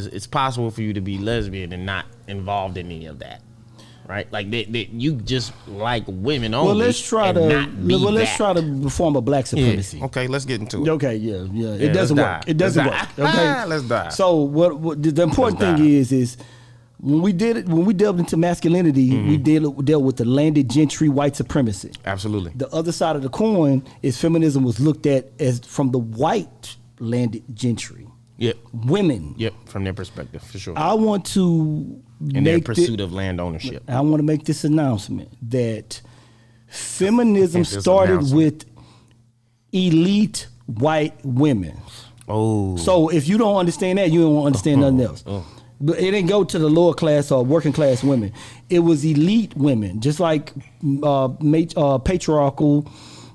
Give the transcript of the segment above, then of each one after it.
It's possible for you to be lesbian and not involved in any of that, right? Like you just like women only. Well, let's try to form a black supremacy. Yeah. Okay, let's get into it. Okay, yeah. It doesn't work. It doesn't work. Okay, let's dive. So what the important thing is when we delved into masculinity, we dealt with the landed gentry white supremacy. Absolutely. The other side of the coin is feminism was looked at as from the white landed gentry. Yep. Women. Yep. From their perspective, for sure. I want to in their pursuit of land ownership. I want to make this announcement that feminism started with elite white women. Oh. So if you don't understand that, you don't understand nothing else. But it didn't go to the lower class or working class women. It was elite women, just like patriarchal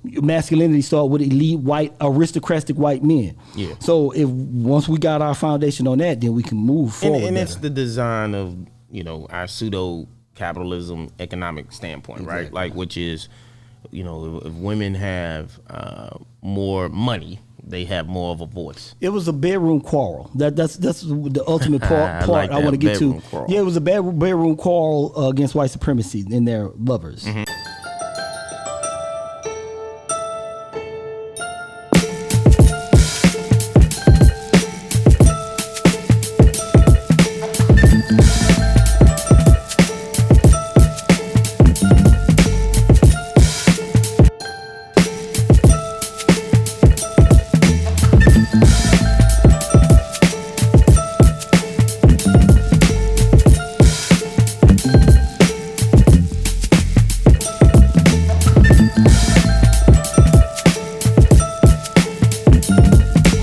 masculinity started with elite white aristocratic white men. Yeah. So if once we got our foundation on that, then we can move forward. And it's the design of our pseudo capitalism economic standpoint, right? Like which is, if women have more money, they have more of a voice. It was a bedroom quarrel. That's the ultimate part like I want to get to. Quarrel. Yeah, it was a bedroom quarrel against white supremacy and their lovers. Mm-hmm.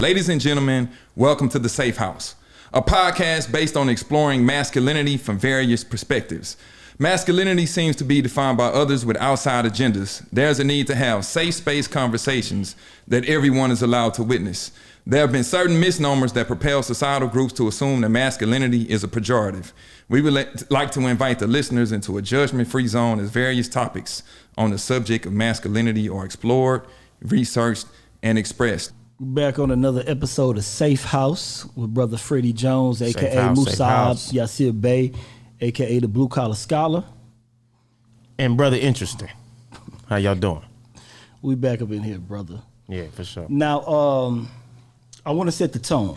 Ladies and gentlemen, welcome to The Safe House, a podcast based on exploring masculinity from various perspectives. Masculinity seems to be defined by others with outside agendas. There's a need to have safe space conversations that everyone is allowed to witness. There have been certain misnomers that propel societal groups to assume that masculinity is a pejorative. We would like to invite the listeners into a judgment-free zone as various topics on the subject of masculinity are explored, researched, and expressed. Back on another episode of Safe House with brother Freddy Jones, aka Musab Yasir Bey, aka the Blue Collar Scholar, and brother Interesting. How y'all doing? We back up in here, brother. Yeah, for sure. Now, I want to set the tone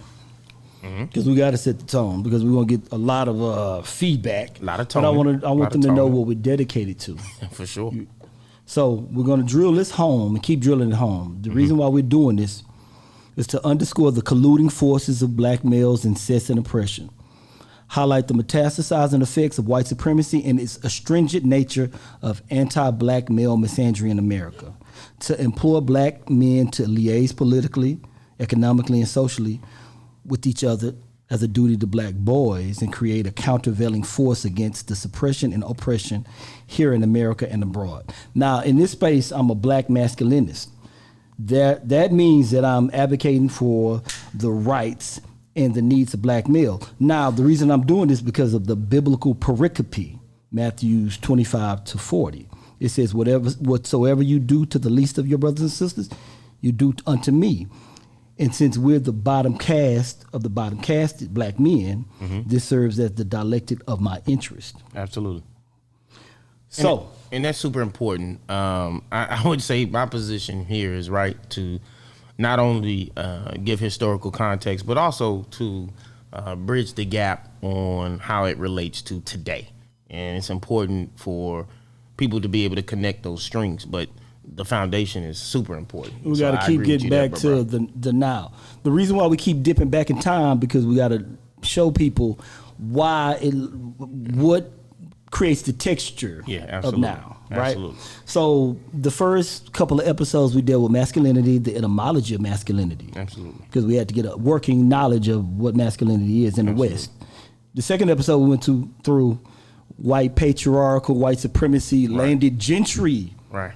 because we got to set the tone because we want to get a lot of feedback. A lot of tone. But I want them to know what we're dedicated to. For sure. So we're going to drill this home and keep drilling it home. The reason why we're doing this is to underscore the colluding forces of black males, incest, and oppression, highlight the metastasizing effects of white supremacy and its astringent nature of anti-black male misandry in America, to implore black men to liaise politically, economically, and socially with each other as a duty to black boys and create a countervailing force against the suppression and oppression here in America and abroad. Now, in this space, I'm a black masculinist. That means that I'm advocating for the rights and the needs of black male. Now, the reason I'm doing this is because of the biblical pericope, Matthew 25-40. It says, whatsoever you do to the least of your brothers and sisters, you do unto me. And since we're the bottom caste of the bottom casted black men, this serves as the dialectic of my interest. Absolutely. So, and that's super important. I would say my position here is right to not only give historical context, but also to bridge the gap on how it relates to today. And it's important for people to be able to connect those strings, but the foundation is super important. We got to keep getting back to the now. The reason why we keep dipping back in time, because we got to show people what creates the texture of now, right? Absolutely. So the first couple of episodes we dealt with masculinity, the etymology of masculinity. Absolutely. Because we had to get a working knowledge of what masculinity is in the West. The second episode we went through white patriarchal, white supremacy, landed gentry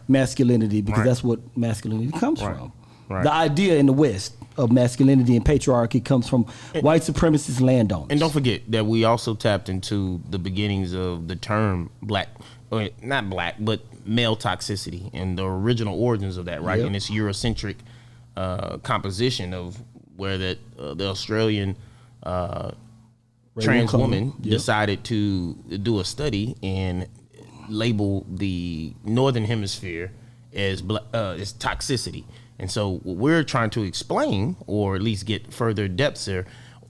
masculinity, because that's what masculinity comes from. Right. The idea in the West of masculinity and patriarchy comes from white supremacist landowners. And don't forget that we also tapped into the beginnings of the term black, or not black, but male toxicity and the original origins of that, right? And its Eurocentric composition of where the Australian trans woman decided to do a study and label the northern hemisphere as toxicity. And so what we're trying to explain, or at least get further depths there,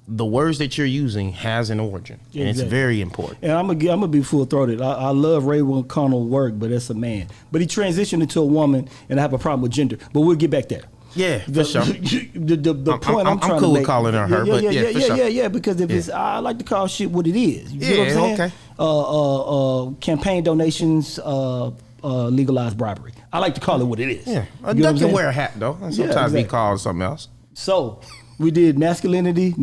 the words that you're using has an origin, and it's very important. And I'm gonna be full throated. I love Ray O'Connell's work, but that's a man. But he transitioned into a woman, and I have a problem with gender. But we'll get back there. Yeah, for sure. The point I'm trying cool to make, with calling her her, but for sure. Yeah. Because if it's, I like to call shit what it is. You know what I'm saying? Okay. Campaign donations, legalized bribery. I like to call it what it is. Yeah, a duck can wear a hat though, and sometimes be called something else. So we did masculinity,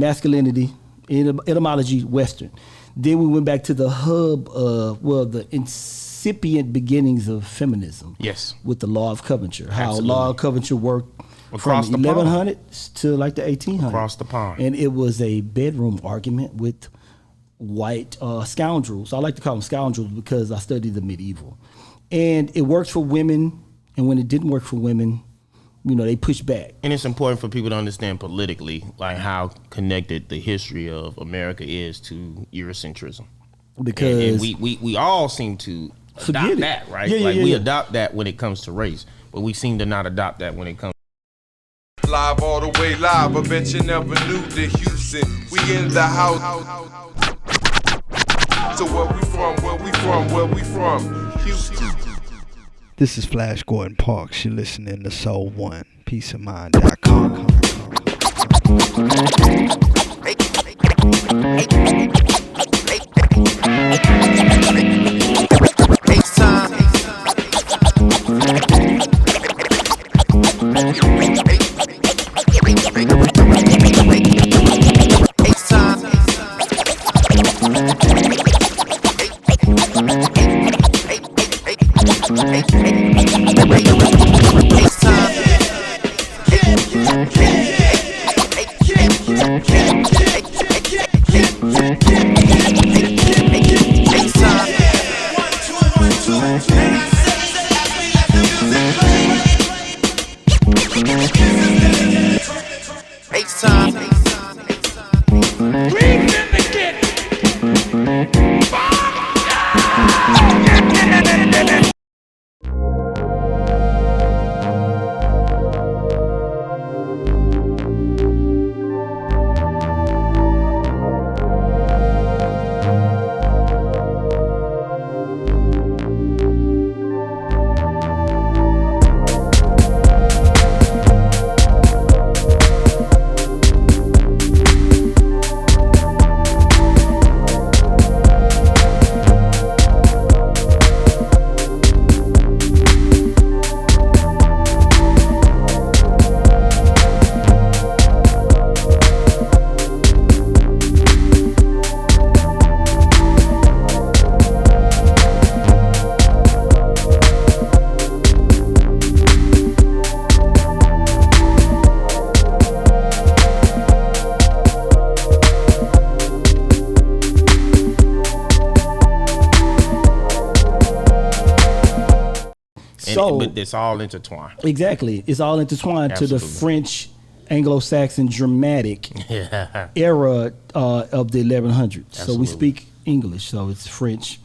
etymology, Western. Then we went back to the hub of, the incipient beginnings of feminism. Yes. With the law of covenanture. How law of covenanture worked across from the 1100 to like the 1800s. Across the pond. And it was a bedroom argument with white scoundrels. I like to call them scoundrels because I studied the medieval. And it works for women, and when it didn't work for women, they pushed back. And it's important for people to understand politically, like how connected the history of America is to Eurocentrism. Because and we all seem to adopt that, right? We adopt that when it comes to race, but we seem to not adopt that when it comes live all the way live. I bet you never knew that Houston. We in the house. So where we from? Houston. This is Flash Gordon Parks. You're listening to Soul One. PeaceOfMind.com. But it's all intertwined. Exactly. It's all intertwined to the French Anglo-Saxon dramatic era of the 1100s. So we speak English, so it's French,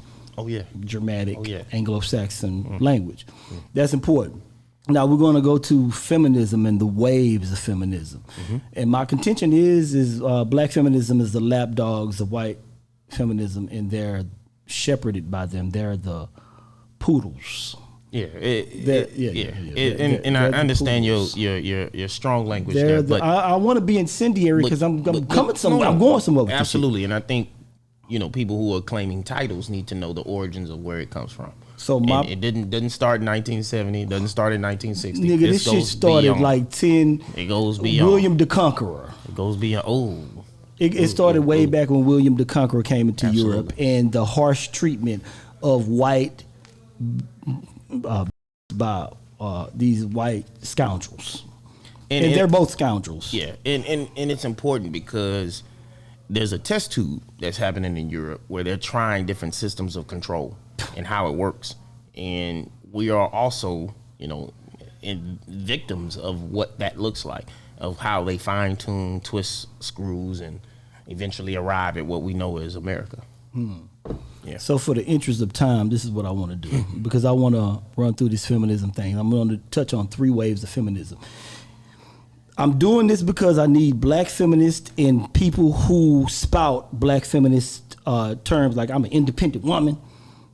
Germanic, Anglo-Saxon language. That's important. Now we're going to go to feminism and the waves of feminism. And my contention is black feminism is the lapdogs of white feminism, and they're shepherded by them. They're the poodles. And I understand your strong language there, but I want to be incendiary because I'm coming somewhere. I'm going somewhere. Absolutely, and I think people who are claiming titles need to know the origins of where it comes from. So it didn't start in 1970. It doesn't start in 1960. Nigga, this shit started beyond. Like 10. It goes beyond William the Conqueror. It goes beyond. It started way back when William the Conqueror came into Europe, and the harsh treatment of white. By these white scoundrels, and they're both scoundrels. Yeah, and it's important because there's a test tube that's happening in Europe where they're trying different systems of control and how it works, and we are also, victims of what that looks like, of how they fine tune, twist screws, and eventually arrive at what we know as America. Yeah. So for the interest of time, this is what I want to do because I want to run through this feminism thing. I'm going to touch on 3 waves of feminism. I'm doing this because I need black feminists and people who spout black feminist terms like I'm an independent woman.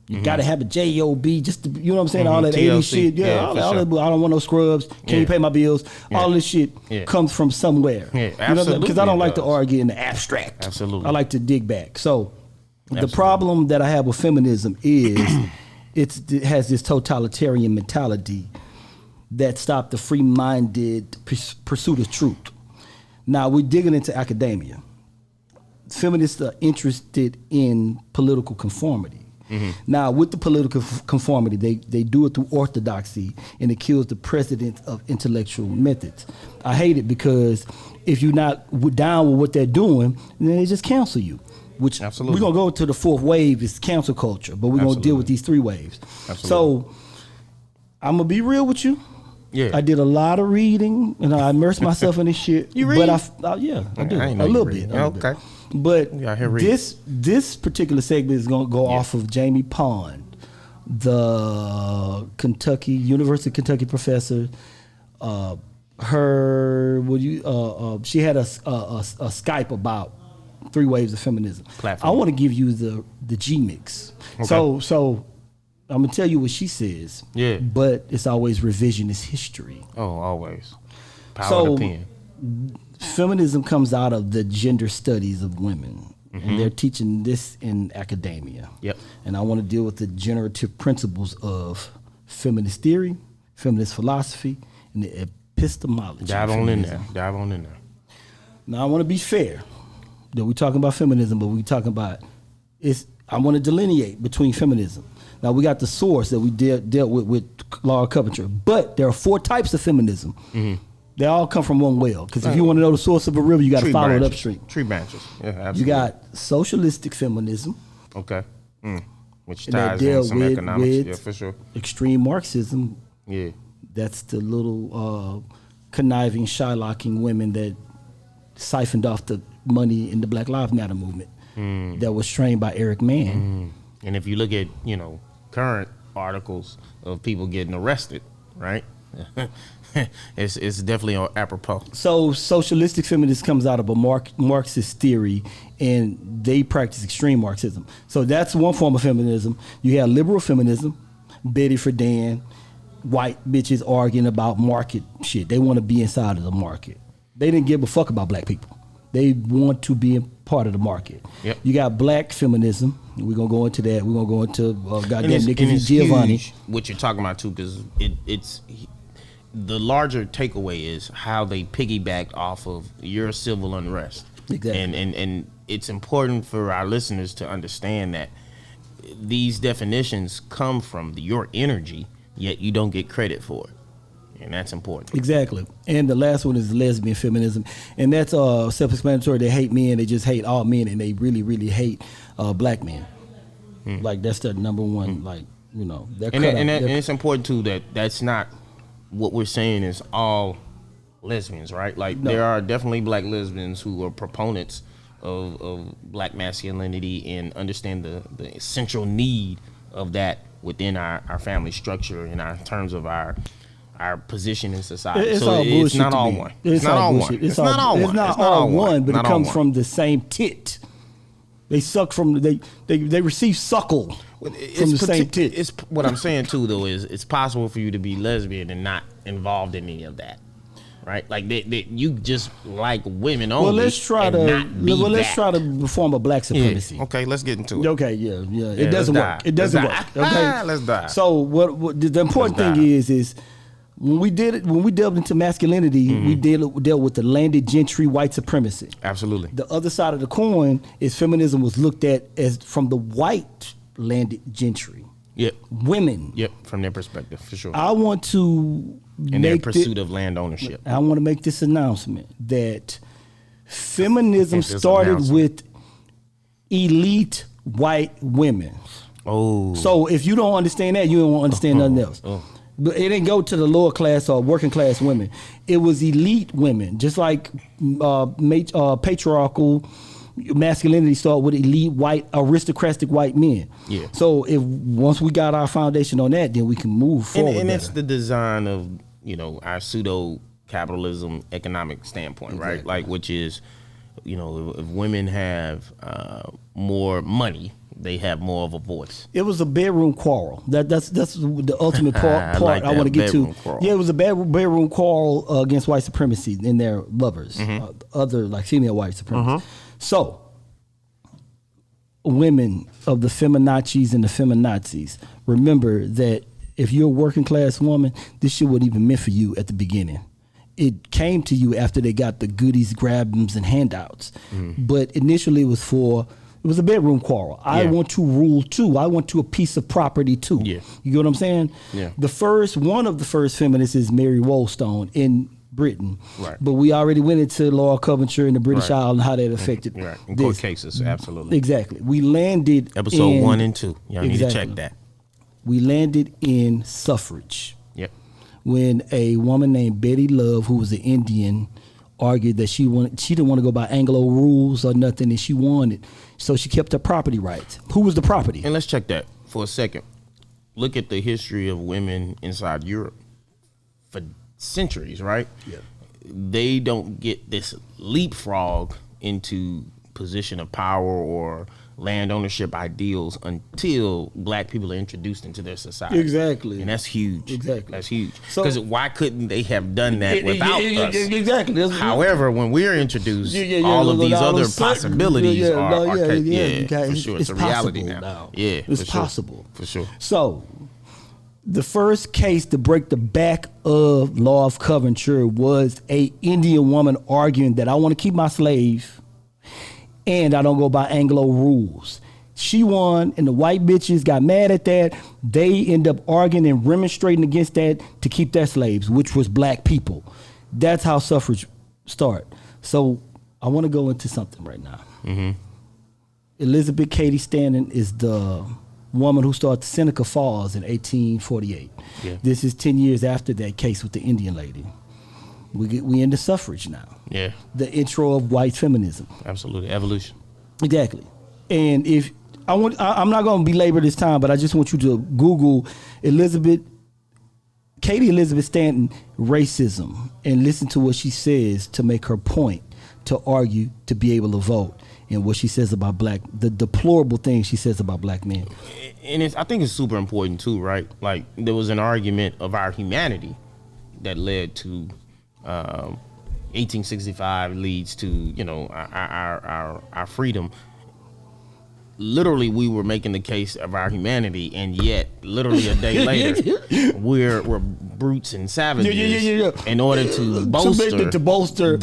You got to have a job, just to, you know what I'm saying? All that TLC. 80s shit. Yeah, all sure. that, I don't want no scrubs. Can you pay my bills? All this shit comes from somewhere. Yeah, you know, because I don't like to does. argue in the abstract. Absolutely. I like to dig back. So the problem that I have with feminism is it has this totalitarian mentality that stopped the free-minded pursuit of truth. Now we're digging into academia. Feminists are interested in political conformity. Now, with the political conformity, they do it through orthodoxy, and it kills the precedent of intellectual methods. I hate it because if you're not down with what they're doing, then they just cancel you. Which Absolutely. we're gonna go to the 4th wave is cancel culture, but we're gonna deal with these 3 waves. Absolutely. So I'm gonna be real with you. Yeah. I did a lot of reading, and I immersed myself in this shit. You read? But I do I ain't know a you little read. bit. a little Okay. bit. But You out here reading. this particular segment is going to go off of Jamie Pond, the University of Kentucky professor. She had a Skype about 3 waves of feminism. Platform. I want to give you the G mix. Okay. So I'm gonna tell you what she says. Yeah. But it's always revisionist history. Oh, always. Power So- of the pen. Feminism comes out of the gender studies of women, and they're teaching this in academia. Yep. And I want to deal with the generative principles of feminist theory, feminist philosophy, and the epistemology. Dive of on in feminism. there. Dive on in there. Now, I want to be fair that we're talking about feminism, but we're talking about I want to delineate between feminism. Now, we got the source that we dealt with Laura Coventry, but there are 4 types of feminism. They all come from one well. Because if you want to know the source of a river, you got to Tree follow it branches. upstream. Tree branches. Yeah, absolutely. You got socialistic feminism, Okay. Which and that ties deal in some with economics. Yeah, for sure. extreme Marxism. Yeah. That's the little conniving, Shylocking women that siphoned off the money in the Black Lives Matter movement that was trained by Eric Mann. And if you look at, current articles of people getting arrested, right? it's definitely on apropos. So socialistic feminism comes out of a Marxist theory, and they practice extreme Marxism. So that's one form of feminism. You have liberal feminism, Betty Friedan, white bitches arguing about market shit. They want to be inside of the market. They didn't give a fuck about black people. They want to be a part of the market. Yep. You got black feminism. We're going to go into that. We're going to go into goddamn Nikki it's Giovanni. huge what you're talking about too, because it's the larger takeaway is how they piggybacked off of your civil unrest. Exactly. And it's important for our listeners to understand that these definitions come from your energy, yet you don't get credit for it. And that's important. Exactly. And the last one is lesbian feminism. And that's self-explanatory. They hate men. They just hate all men. And they really, really hate black men. Like, that's their number one, they're And it's important, too, that's not what we're saying is all lesbians, right? Like, No. there are definitely black lesbians who are proponents of black masculinity and understand the essential need of that within our family structure and our terms of our position in society. It's so all bullshit. it's not to all me. one. It's not all bullshit. one. It's not all one. It's not It's not all one, but Not it all comes one. from the same tit. They suck from they receive suckle from the same tit. It's what I'm saying too, though, is it's possible for you to be lesbian and not involved in any of that, right? Like you just like women only. Well, let's try to form a black supremacy. Yeah. Okay, let's get into it. Okay, yeah. Yeah, It doesn't let's work. dive. It doesn't Let's work. dive. Okay, Let's dive. So what the important Let's thing dive. is when we delved into masculinity, we dealt with the landed gentry white supremacy. Absolutely. The other side of the coin is feminism was looked at as from the white landed gentry, Yep. women. Yep. From their perspective, for sure. I want to In their make pursuit of land ownership. I want to make this announcement that feminism This started announcement. with elite white women. Oh. So if you don't understand that, you don't understand nothing else. But it didn't go to the lower class or working class women. It was elite women, just like patriarchal masculinity started with elite white aristocratic white men. Yeah. So if once we got our foundation on that, then we can move forward. And it's the design of, you know, our pseudo capitalism economic standpoint, right? Like, which is, you know, if women have more money, they have more of a voice. It was a bedroom quarrel. That's the ultimate part like I want to get to. quarrel. Yeah, it was a bedroom quarrel against white supremacy and their lovers, other like female white supremacists. So, women of the feminazis and the feminazis, remember that if you're a working class woman, this shit wasn't even meant for you at the beginning. It came to you after they got the goodies, grabs, and handouts. But initially it was a bedroom quarrel. I want to rule too. I want to a piece of property too. Yeah. You get what I'm saying? Yeah. One of the first feminists is Mary Wollstone in Britain. Right. But we already went into Laura Coventry and the British Isle and how that affected Right. In court cases, absolutely. Exactly. We landed Episode 1 and 2. Y'all need to check that. We landed in suffrage. Yep. When a woman named Betty Love, who was an Indian, argued that she didn't want to go by Anglo rules or nothing, and she wanted, so she kept her property rights. Who was the property? And let's check that for a second. Look at the history of women inside Europe for centuries, right? Yeah. They don't get this leapfrog into position of power or land ownership ideals until black people are introduced into their society. Exactly. And that's huge. Exactly. That's huge. So- Because why couldn't they have done that without us? Exactly. However, when we're introduced, all of these other possibilities are for sure. It's a reality now. Yeah, it's for sure. possible. For sure. So, the first case to break the back of Law of Coventry was a Indian woman arguing that I want to keep my slave and I don't go by Anglo rules. She won, and the white bitches got mad at that. They end up arguing and remonstrating against that to keep their slaves, which was black people. That's how suffrage started. So I want to go into something right now. Elizabeth Cady Stanton is the woman who started Seneca Falls in 1848. Yeah. This is 10 years after that case with the Indian lady. We into suffrage now. Yeah, The intro of white feminism. absolutely. Evolution. Exactly. And if I'm not going to belabor this time, but I just want you to Google Katie Elizabeth Stanton racism and listen to what she says to make her point, to argue, to be able to vote, and what she says about the deplorable things she says about black men. And I think it's super important too, right? Like, there was an argument of our humanity that led to 1865 leads to, you know, our freedom. Literally, we were making the case of our humanity, and yet, literally a day later, we're brutes and savages. In order to bolster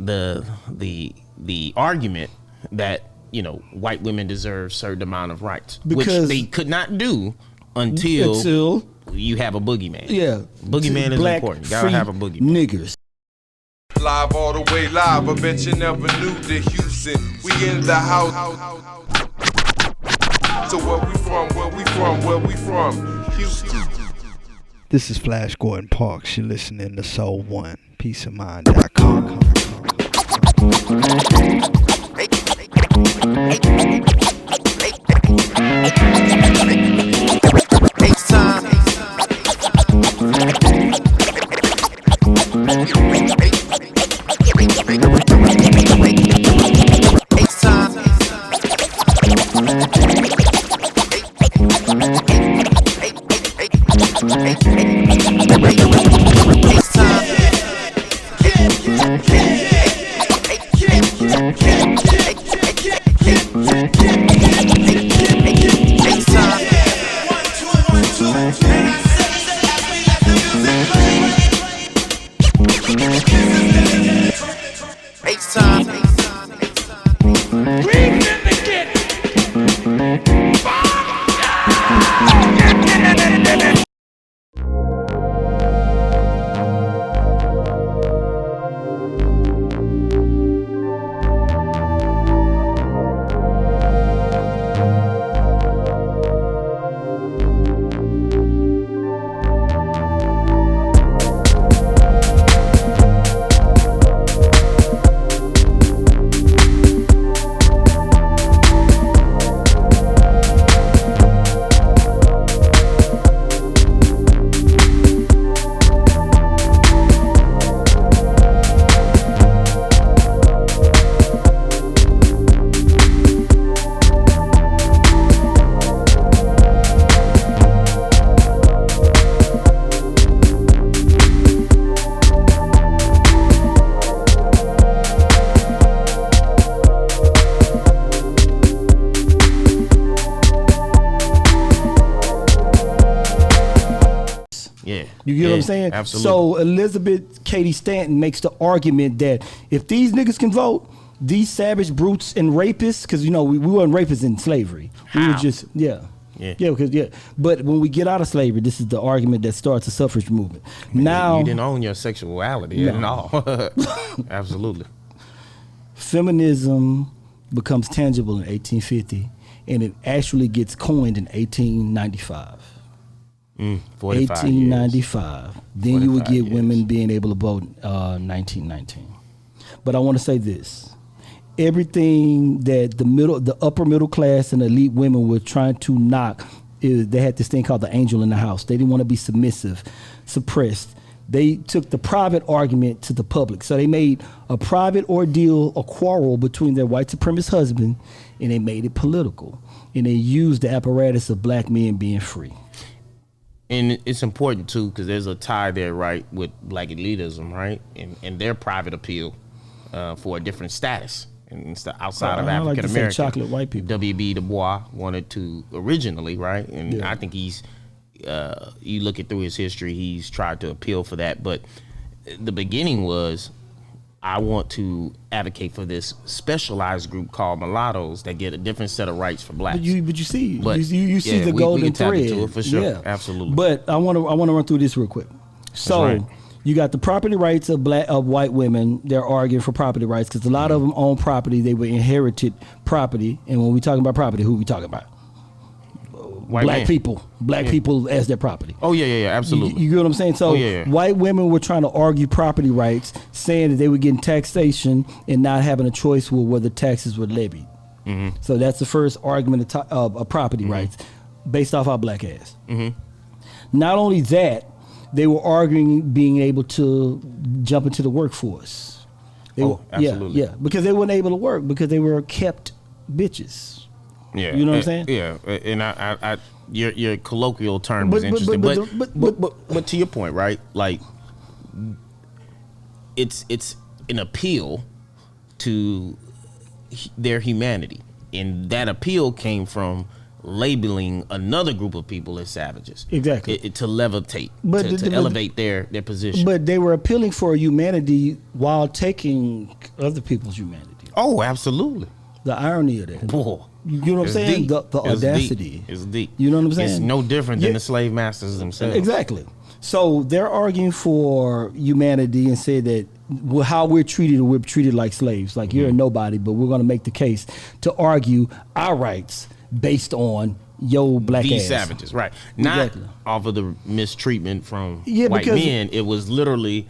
the argument that, you know, white women deserve certain amount of rights, which they could not do until you have a boogeyman. Yeah, boogeyman is important. You gotta have a boogeyman. Niggers. Live all the way live, I bet you never knew the Houston. We in the house. So where we from? Houston. This is Flash Gordon Parks. You're listening to Soul One. PeaceOfMind.com. You get what I'm saying? Absolutely. So Elizabeth Cady Stanton makes the argument that if these niggas can vote, these savage brutes and rapists, because we weren't rapists in slavery. We were just But when we get out of slavery, this is the argument that starts the suffrage movement. Now you didn't own your sexuality at all. Absolutely. Feminism becomes tangible in 1850, and it actually gets coined in 1895. 1895. Then you would get women being able to vote 1919. But I want to say this. Everything that the upper middle class and elite women were trying to knock, they had this thing called the angel in the house. They didn't want to be submissive, suppressed. They took the private argument to the public. So they made a private ordeal, a quarrel between their white supremacist husband, and they made it political. And they used the apparatus of black men being free. And it's important, too, because there's a tie there, right, with black elitism, right, and their private appeal for a different status. And it's the outside of African American. Like chocolate white people. W.B. Du Bois wanted to originally, right? And I think he's, you look at through his history, he's tried to appeal for that. But the beginning was, I want to advocate for this specialized group called mulattoes that get a different set of rights for blacks. But you see the golden thread. We can tap into it for sure. Yeah. Absolutely. But I want to run through this real quick. So you got the property rights of white women. They're arguing for property rights because a lot of them own property. They were inherited property. And when we talking about property, who we talking about? Black people as their property. Oh yeah, absolutely. You get what I'm saying? So white women were trying to argue property rights, saying that they were getting taxation and not having a choice with whether taxes were levied. Mm-hmm. So that's the first argument of property rights, based off our black ass. Mm-hmm. Not only that, they were arguing being able to jump into the workforce. Absolutely. Because they weren't able to work because they were kept bitches. Yeah, you know what I'm saying? Yeah, and I your colloquial term is interesting, but to your point, right? Like, it's an appeal to their humanity, and that appeal came from labeling another group of people as savages. Exactly. To levitate, to elevate their position. But they were appealing for humanity while taking other people's humanity. Oh, absolutely. The irony of that. Boy. You know what I'm saying? Deep. The audacity. It's deep. You know what I'm saying? It's no different than the slave masters themselves. Exactly. So they're arguing for humanity and say that how we're treated like slaves. Like you're a nobody, but we're going to make the case to argue our rights based on your black These ass. Savages, right. Not off of the mistreatment from white men. It was literally,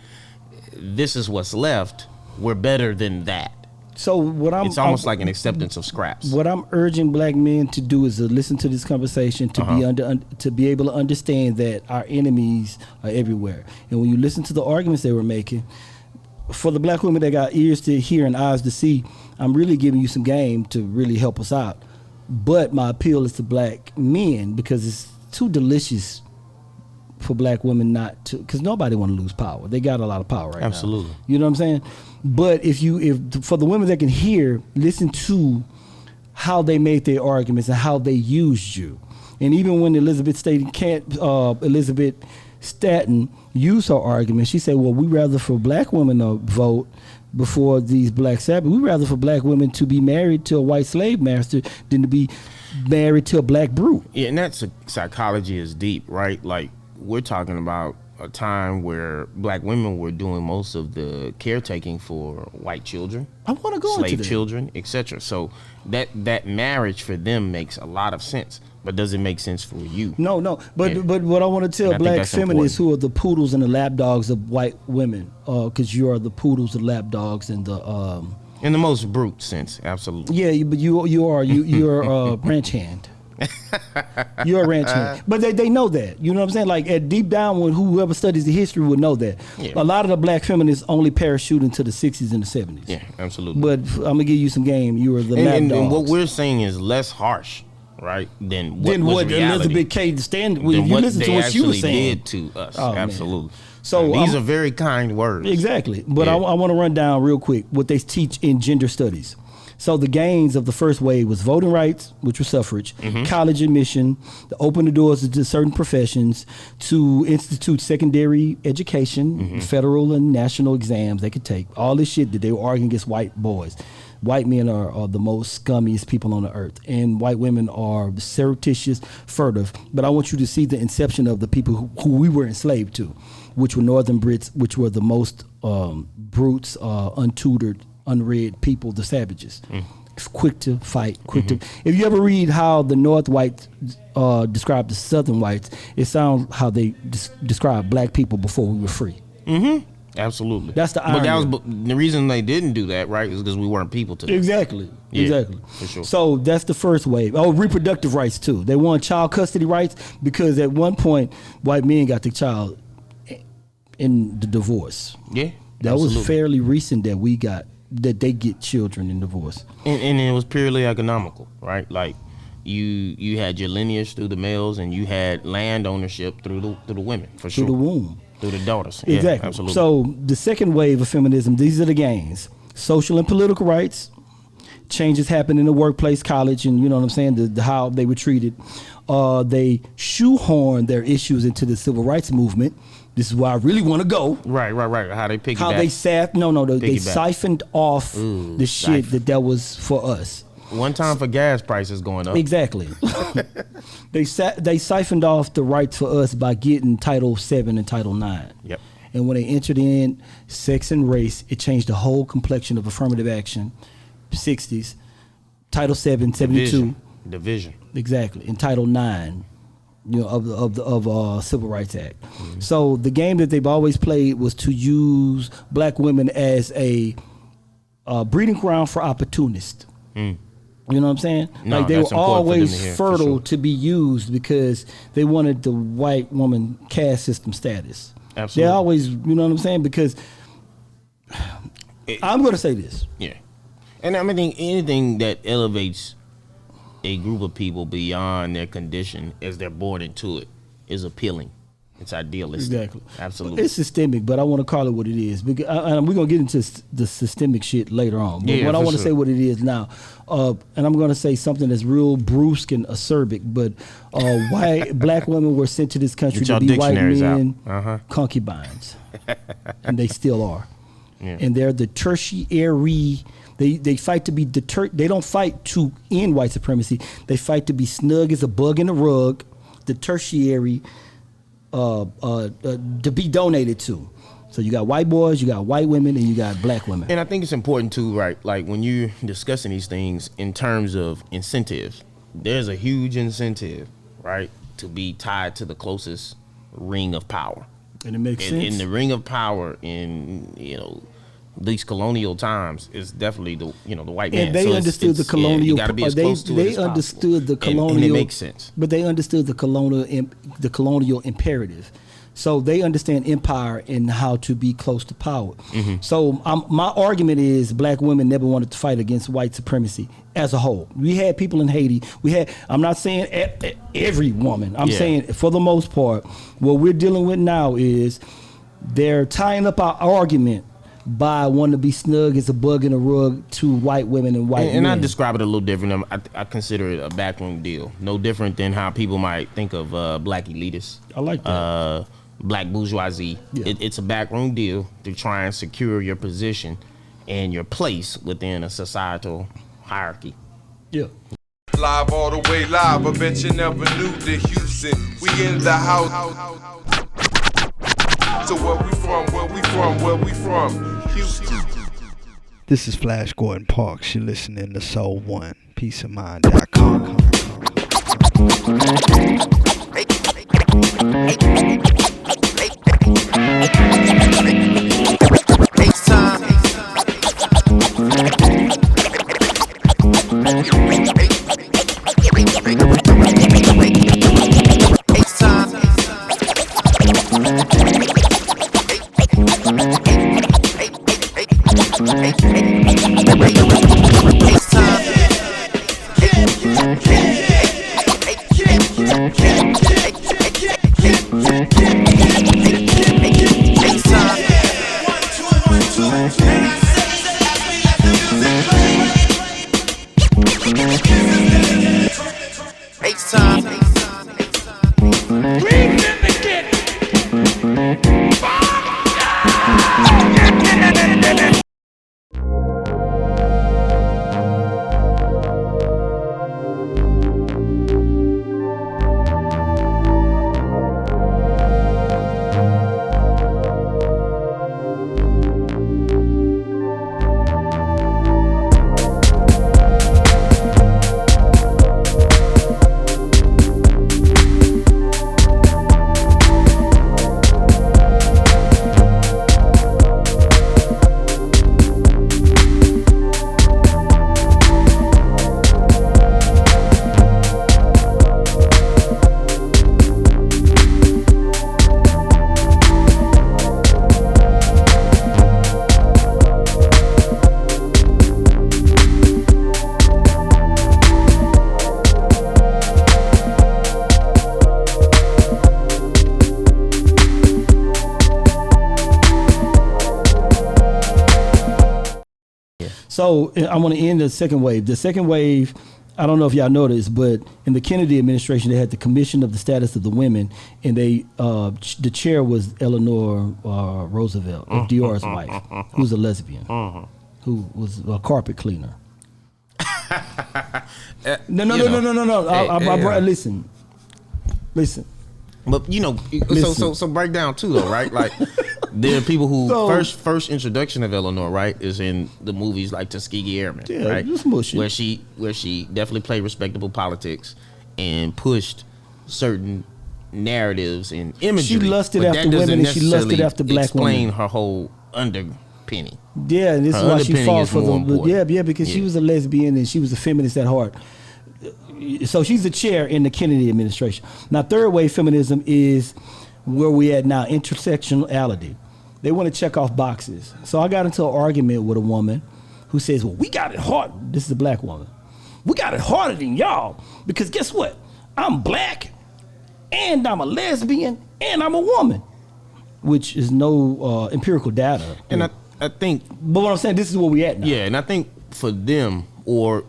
this is what's left. We're better than that. So it's almost like an acceptance of scraps. What I'm urging black men to do is to listen to this conversation, to be able to understand that our enemies are everywhere. And when you listen to the arguments they were making, for the black women that got ears to hear and eyes to see, I'm really giving you some game to really help us out. But my appeal is to black men because it's too delicious for black women not to, because nobody want to lose power. They got a lot of power right now. Absolutely. You know what I'm saying? But if for the women that can hear, listen to how they made their arguments and how they used you. And even when Elizabeth Stanton used her argument, she said, well, we rather for black women to vote before these black Sabbath. We rather for black women to be married to a white slave master than to be married to a black brute. Yeah, and that psychology is deep, right? Like, we're talking about a time where black women were doing most of the caretaking for white children. I want to go into slave children, etc. So that marriage for them makes a lot of sense. But does it make sense for you? No. But what I want to tell black feminists who are the poodles and the lap dogs of white women, because you are the poodles and lap dogs and the in the most brute sense, absolutely. Yeah, but you're a ranch hand. You're a ranch hand. But they know that. You know what I'm saying? Like at deep down, when whoever studies the history would know that. Yeah. A lot of the black feminists only parachute into the 60s and the 70s. Yeah, absolutely. But I'm going to give you some game. You are the lap dogs. And what we're saying is less harsh, right, than what Elizabeth Cady Stanton, if you listen to what she was saying, did to us. Absolutely. Man. So these are very kind words. Exactly. But I want to run down real quick what they teach in gender studies. So the gains of the first wave was voting rights, which was suffrage, college admission, to open the doors to certain professions, to institute secondary education, federal and national exams they could take. All this shit that they were arguing against white boys. White men are the most scummiest people on the earth, and white women are surreptitious, furtive. But I want you to see the inception of the people who we were enslaved to, which were Northern Brits, which were the most brutes, untutored, unread people, the savages. Quick to fight, quick to. If you ever read how the North whites describe the Southern whites, it sounds how they describe black people before we were free. Absolutely. That's the irony. But the reason they didn't do that, right, is because we weren't people to them. Exactly. For sure. So that's the first wave. Oh, reproductive rights too. They want child custody rights because at one point white men got the child in the divorce. Yeah. That was fairly recent that they get children in divorce. And it was purely economical, right? Like you had your lineage through the males, and you had land ownership through the women, for sure. Through the womb. Through the daughters. Exactly. Yeah, absolutely. So the second wave of feminism, these are the gains. Social and political rights. Changes happen in the workplace, college, and you know what I'm saying, the how they were treated. They shoehorn their issues into the civil rights movement. This is where I really want to go. Right. How they piggyback. How they siphoned off the shit that was for us. One time for gas prices going up. Exactly. They siphoned off the rights for us by getting Title VII and Title IX. Yep. And when they entered in sex and race, it changed the whole complexion of affirmative action. 60s, Title VII, 72. Division. Exactly. And Title IX, of the Civil Rights Act. So the game that they've always played was to use black women as a breeding ground for opportunists. You know what I'm saying? No, like they were always fertile sure. to be used because they wanted the white woman caste system status. Absolutely. They always, you know what I'm saying? Because I'm going to say this. Yeah. And I mean, anything that elevates a group of people beyond their condition as they're born into it is appealing. It's idealistic. Exactly. Absolutely. It's systemic, but I want to call it what it is. Because, and we're going to get into the systemic shit later on. But yeah, what I want to say what it is now. And I'm going to say something that's real brusque and acerbic, but black women were sent to this country to be white men concubines. And they still are. Yeah. And they're the tertiary. They fight to be they don't fight to end white supremacy. They fight to be snug as a bug in a rug. The tertiary to be donated to. So you got white boys, you got white women, and you got black women. And I think it's important too, right? Like when you're discussing these things in terms of incentives, there's a huge incentive, right, to be tied to the closest ring of power. And it makes sense. In the ring of power in these colonial times is definitely the white man. And they understood the colonial. You got to be as close to it as possible. They understood the colonial. And it makes sense. But they understood the colonial imperative. So they understand empire and how to be close to power. So my argument is black women never wanted to fight against white supremacy as a whole. We had people in Haiti. I'm not saying every woman. I'm saying for the most part, what we're dealing with now is they're tying up our argument by wanting to be snug as a bug in a rug to white women and white men. And I describe it a little different. I consider it a backroom deal. No different than how people might think of black elitists. I like that. Black bourgeoisie. Yeah. It's a backroom deal to try and secure your position and your place within a societal hierarchy. Yeah. Live all the way live. I bet you never knew that Houston. We in the house. So where we from? Houston. This is Flash Gordon Parks. You're listening to Soul One. PeaceOfMind.com. So I want to end the second wave. The second wave, I don't know if y'all noticed, but in the Kennedy administration, they had the Commission of the Status of the Women, and the chair was Eleanor Roosevelt, Dior's wife, who's a lesbian, who was a carpet cleaner. No. Listen. But so break down too though, right? Like there are people who first introduction of Eleanor, right, is in the movies like Tuskegee Airmen, right? Just mushy. Where she definitely played respectable politics and pushed certain narratives and imagery. She lusted after women and she lusted after black women. Explain her whole underpinning. Yeah, and this is why she fought for them. Because she was a lesbian and she was a feminist at heart. So she's the chair in the Kennedy administration. Now, third wave feminism is where we at now, intersectionality. They want to check off boxes. So I got into an argument with a woman who says, well, we got it hard. This is a black woman. We got it harder than y'all because guess what? I'm black and I'm a lesbian and I'm a woman, which is no empirical data. And I think... But what I'm saying, this is where we at now. Yeah, and I think for them or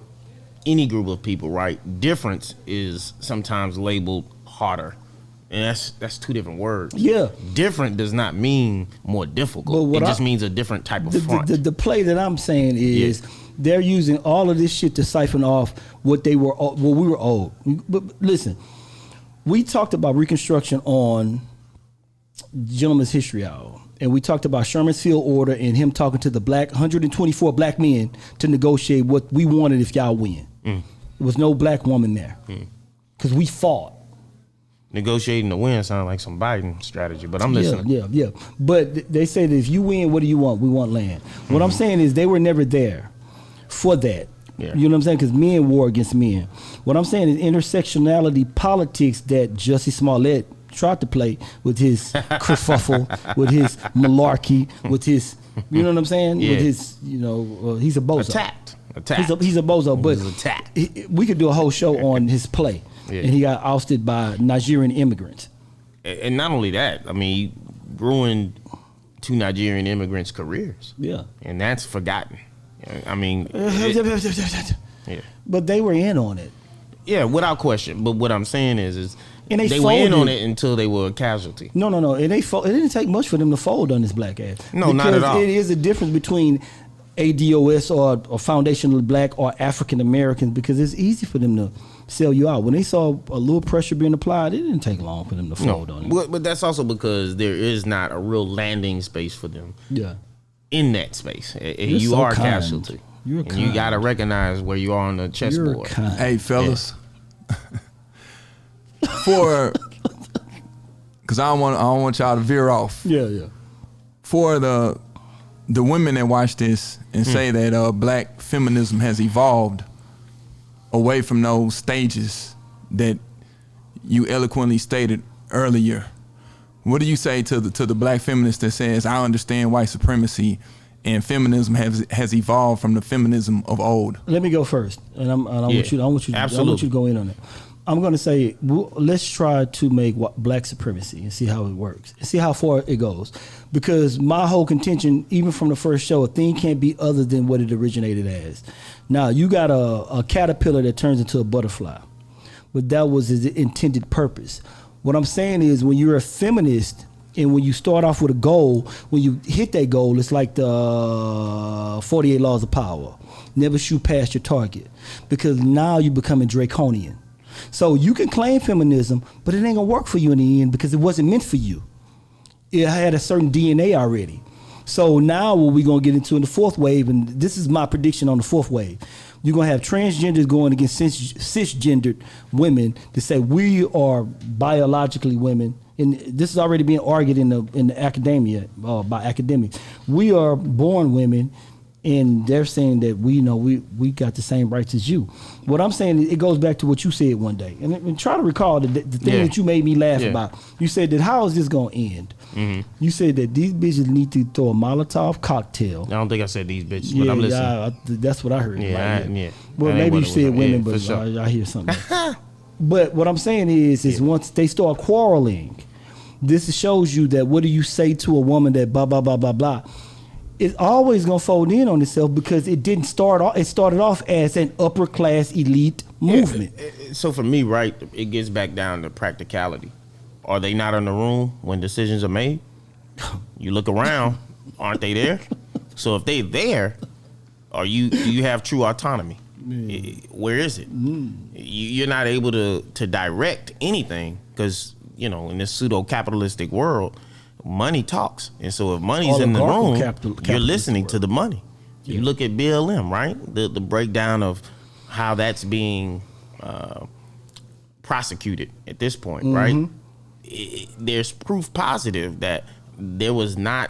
any group of people, right, difference is sometimes labeled harder. And that's two different words. Yeah. Different does not mean more difficult. It just means a different type of front. The play that I'm saying is they're using all of this shit to siphon off what we were owed. But listen, we talked about Reconstruction on Gentleman's History Hour. And we talked about Sherman's Field Order and him talking to the 124 black men to negotiate what we wanted if y'all win. There was no black woman there because we fought. Negotiating to win sounds like some Biden strategy, but I'm listening. Yeah. But they say that if you win, what do you want? We want land. What I'm saying is they were never there for that. Yeah. You know what I'm saying? Because men war against men. What I'm saying is intersectionality politics that Jussie Smollett tried to play with his kerfuffle, with his malarkey, with his, you know what I'm saying? Yeah. With his, he's a bozo. Attacked. He's a bozo, but we could do a whole show on his play. Yeah. And he got ousted by Nigerian immigrants. And not only that, I mean, he ruined two Nigerian immigrants' careers. Yeah. And that's forgotten. I mean. But they were in on it. Yeah, without question. But what I'm saying is and they were in on it until they were a casualty. No. And it didn't take much for them to fold on this black ass. No, not at all. It is a difference between ADOS or foundational black or African Americans because it's easy for them to sell you out. When they saw a little pressure being applied, it didn't take long for them to fold on it. But that's also because there is not a real landing space for them. Yeah. In that space. You are a casualty. You got to recognize where you are on the chessboard. Hey, fellas. Because I don't want y'all to veer off. Yeah. For the women that watch this and say that black feminism has evolved away from those stages that you eloquently stated earlier, what do you say to the black feminist that says, I understand white supremacy and feminism has evolved from the feminism of old? Let me go first, and I want you to go in on it. I'm going to say, let's try to make black supremacy and see how it works and see how far it goes. Because my whole contention, even from the first show, a thing can't be other than what it originated as. Now, you got a caterpillar that turns into a butterfly, but that was its intended purpose. What I'm saying is when you're a feminist and when you start off with a goal, when you hit that goal, it's like the 48 laws of power. Never shoot past your target because now you're becoming draconian. So you can claim feminism, but it ain't gonna work for you in the end because it wasn't meant for you. It had a certain DNA already. So now what we're gonna get into in the fourth wave, and this is my prediction on the fourth wave, you're gonna have transgenders going against cisgendered women to say we are biologically women. And this is already being argued in the academia by academics. We are born women. And they're saying that we got the same rights as you. What I'm saying is it goes back to what you said one day. And try to recall the thing that you made me laugh about. You said that how is this going to end? Mm-hmm. You said that these bitches need to throw a Molotov cocktail. I don't think I said these bitches, but I'm listening. That's what I heard. Yeah. Well, maybe you said women, but sure. I hear something. But what I'm saying is once they start quarreling, this shows you that what do you say to a woman that blah, blah, blah, blah, blah. it's always gonna fold in on itself because it didn't start off. It started off as an upper class elite movement. So for me, right, it gets back down to practicality. Are they not in the room when decisions are made? You look around, aren't they there? So if they're there, do you have true autonomy? Where is it? You're not able to direct anything because, in this pseudo-capitalistic world, money talks. And so if money's in the room, you're listening to the money. You look at BLM, right? The breakdown of how that's being prosecuted at this point, right? There's proof positive that there was not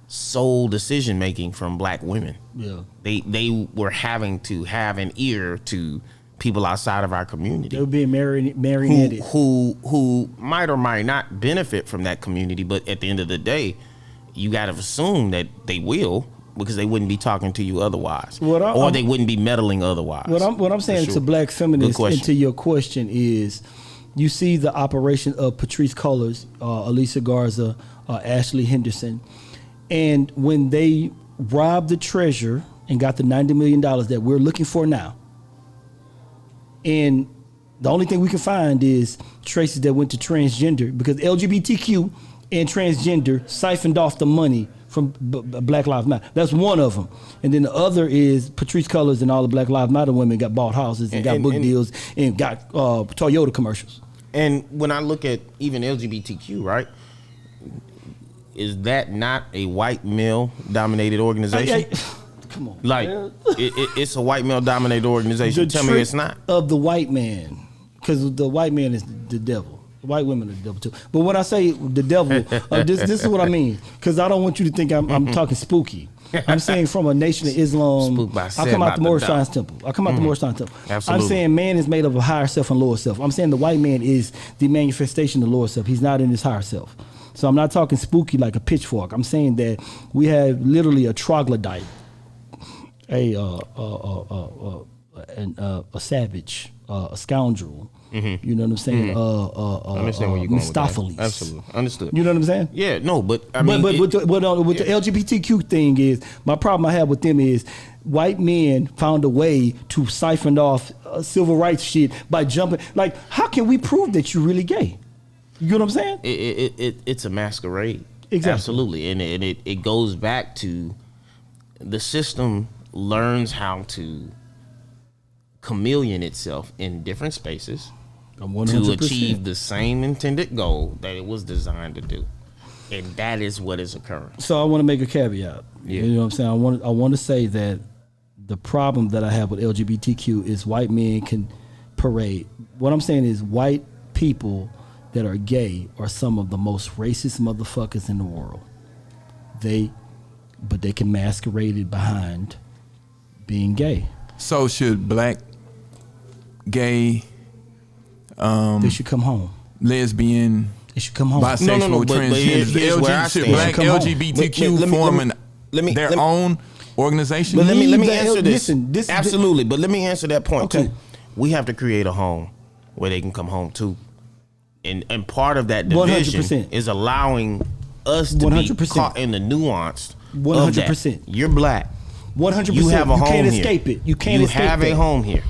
sole decision making from black women. Yeah, they were having to have an ear to people outside of our community. They were being marionetted. Who might or might not benefit from that community, but at the end of the day, you got to assume that they will, because they wouldn't be talking to you otherwise, or they wouldn't be meddling otherwise. What I'm saying to black feminists, and to your question is, you see the operation of Patrisse Cullors, Elisa Garza, Ashley Henderson, and when they robbed the treasure and got the $90 million that we're looking for now, and the only thing we can find is traces that went to transgender, because LGBTQ and transgender siphoned off the money from Black Lives Matter. That's one of them. And then the other is Patrisse Cullors and all the Black Lives Matter women got bought houses and got book deals and got Toyota commercials. And when I look at even LGBTQ, right, is that not a white male-dominated organization? Come on. Like, it's a white male-dominated organization. Tell me it's not. Of the white man, because the white man is the devil. White women are the devil too. But when I say the devil, this is what I mean. Because I don't want you to think I'm talking spooky. I'm saying from a Nation of Islam. I come out the Moorish Temple. Absolutely. I'm saying man is made of a higher self and lower self. I'm saying the white man is the manifestation of the lower self. He's not in his higher self. So I'm not talking spooky like a pitchfork. I'm saying that we have literally a troglodyte, a savage, a scoundrel. You know what I'm saying? I understand where you're going with that. Absolutely. Understood. You know what I'm saying? Yeah, no, but I mean... But with the LGBTQ thing is, my problem I have with them is white men found a way to siphon off civil rights shit by jumping. Like, how can we prove that you're really gay? You know what I'm saying? It's a masquerade. Exactly. Absolutely. And it goes back to the system learns how to chameleon itself in different spaces 100%. To achieve the same intended goal that it was designed to do. And that is what is occurring. So I want to make a caveat. Yeah. You know what I'm saying? I want to say that the problem that I have with LGBTQ is white men can parade. What I'm saying is white people that are gay are some of the most racist motherfuckers in the world. But they can masquerade it behind being gay. So should black, gay, they should come home. Lesbian, they should come home. Bisexual, transgender, black LGBTQ form their own organization? But let me answer this. Absolutely, but let me answer that point too. We have to create a home where they can come home too. And part of that division 100%. Is allowing us to 100%. Be caught in the nuance 100%. You're black. 100%. You have a home here. You can't escape it. You can't escape it. You have a home here.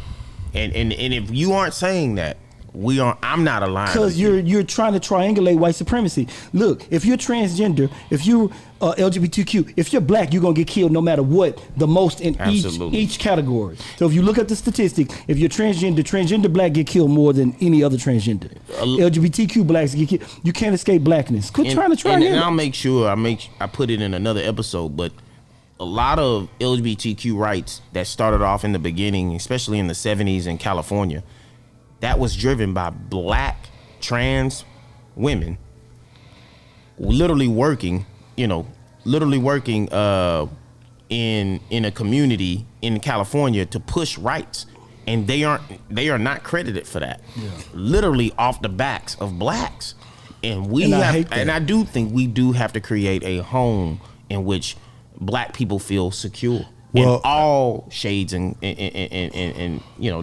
And if you aren't saying that, I'm not aligned. Because you're trying to triangulate white supremacy. Look, if you're transgender, if you LGBTQ, if you're black, you're gonna get killed no matter what. The most in each category. So if you look at the statistics, if you're transgender black get killed more than any other transgender. LGBTQ blacks get killed. You can't escape blackness. Quit trying to triangulate. And I'll make sure I put it in another episode, but a lot of LGBTQ rights that started off in the beginning, especially in the 70s in California, that was driven by black trans women literally working in a community in California to push rights, and they are not credited for that. Yeah. Literally off the backs of blacks. And I do think we do have to create a home in which black people feel secure. Well, in all shades and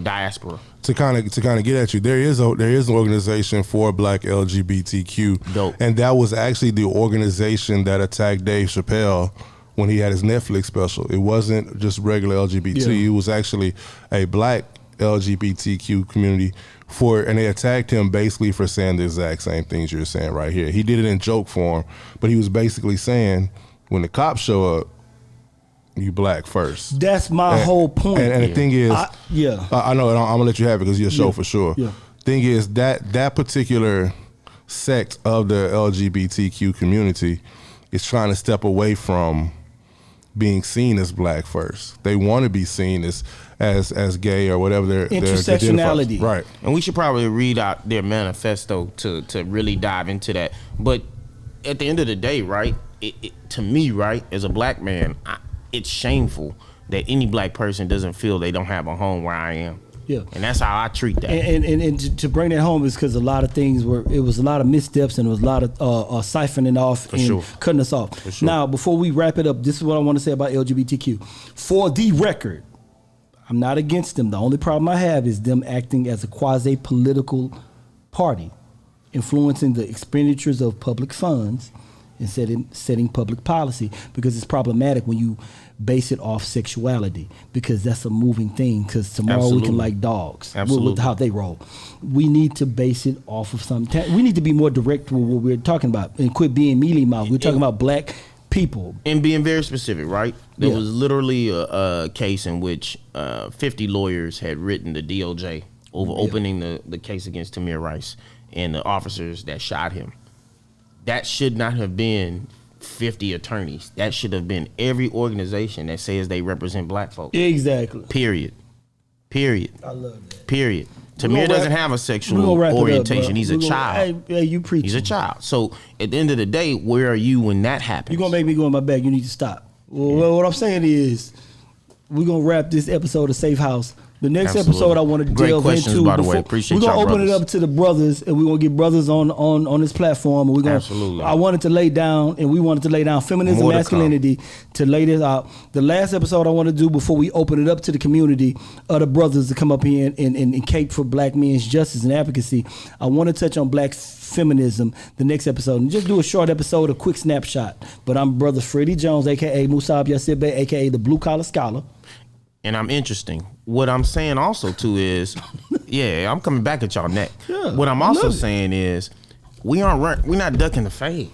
diaspora. To kind of get at you, there is an organization for Black LGBTQ. Dope. And that was actually the organization that attacked Dave Chappelle when he had his Netflix special. It wasn't just regular LGBT. Yeah. It was actually a black LGBTQ community and they attacked him basically for saying the exact same things you're saying right here. He did it in joke form, but he was basically saying when the cops show up, you black first. That's my whole point. And the thing is, I know, and I'm gonna let you have it because it's your show for sure. Yeah. Thing is that particular sect of the LGBTQ community is trying to step away from being seen as black first. They want to be seen as gay or whatever they're intersectionality. Right. And we should probably read out their manifesto to really dive into that. But at the end of the day, right, to me, right, as a black man, it's shameful that any black person doesn't feel they don't have a home where I am. Yeah. And that's how I treat that. And to bring that home is because a lot of things it was a lot of missteps and it was a lot of siphoning off cutting us off. For sure. Now, before we wrap it up, this is what I want to say about LGBTQ. For the record, I'm not against them. The only problem I have is them acting as a quasi-political party, influencing the expenditures of public funds and setting public policy, because it's problematic when you base it off sexuality, because that's a moving thing, because tomorrow we can like dogs. With how they roll. We need to base it off of something. We need to be more direct with what we're talking about and quit being mealy mouth. We're talking about black people. And being very specific, right? There was literally a case in which 50 lawyers had written the DOJ over opening the case against Tamir Rice and the officers that shot him. That should not have been 50 attorneys. That should have been every organization that says they represent black folks. Exactly. Period. I love that. Period. Tamir doesn't have a sexual orientation. He's a child. Hey, you preach. He's a child. So at the end of the day, where are you when that happens? You're going to make me go in my bag. You need to stop. Well, what I'm saying is we're going to wrap this episode of Safe House. The next episode I want to delve into. By the way, appreciate we're gonna open brothers. it up to the brothers, and we're gonna get brothers on this platform. And we're gonna. Absolutely. I wanted to lay down, and we wanted to lay down feminism, masculinity, to lay this out. The last episode I want to do before we open it up to the community, other brothers to come up here and cape for black men's justice and advocacy. I want to touch on black feminism the next episode, and just do a short episode, a quick snapshot. But I'm brother Freddy Jones, aka Musab Yassibbe, aka the Blue Collar Scholar. And I'm interesting. What I'm saying also too is, I'm coming back at y'all neck. Yeah, what I'm also saying is, we're not ducking the fade.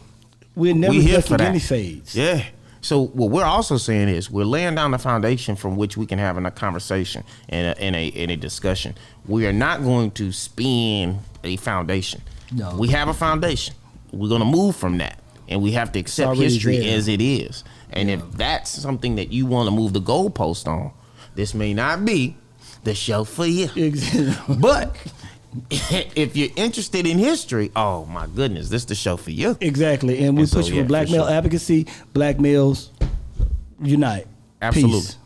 We're never ducking any fades. Yeah. So what we're also saying is, we're laying down the foundation from which we can have a conversation and a discussion. We are not going to spin a foundation. No. We have a foundation. We're going to move from that, and we have to accept history as it is. And if that's something that you want to move the goalpost on, this may not be the show for you. Exactly. But if you're interested in history, oh my goodness, this is the show for you. Exactly. And we push for black male advocacy, black males unite. Absolutely. Peace.